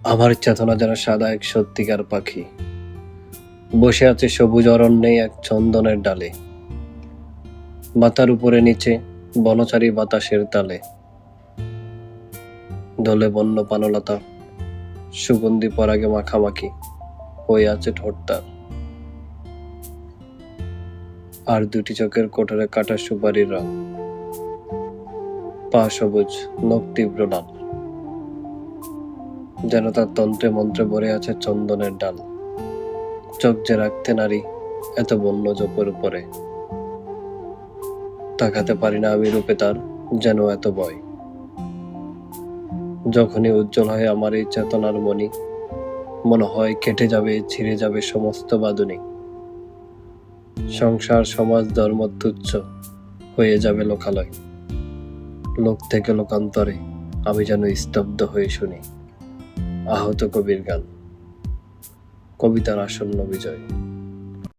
আমার চেতনা যেন সাদা এক সত্যিকার পাখি, বসে আছে সবুজ অরণ্যে এক চন্দনের ডালে, মাথার উপরে নিচে বনচারী বাতাসের তালে, দোলে বন্য পানলতা, সুগন্ধি পরাগে মাখামাখি হয়ে আছে ঠোঁটটার, আর দুটি চোখের কোটরে কাটা সুপারির রং, পা সবুজ, নখ তীব্র লাল, যেন তার তন্ত্রে মন্ত্রে ভরে আছে চন্দনের ডাল। চোখ যে রাখতে নারী এত বন্য জোপের উপরে, তাকাতে পারি না আমি রূপে তার, যেন এত ভয়। যখনই উজ্জ্বল হয় আমার এই চেতনার মণি, মনে হয় কেটে যাবে, ছিঁড়ে যাবে সমস্ত বাঁধুনি। সংসার, সমাজ, ধর্ম তুচ্ছ হয়ে যাবে লোকালয়। লোক থেকে লোকান্তরে আমি যেন স্তব্ধ হয়ে শুনি আহত কবির গান, কবিতার আসন্ন বিজয়।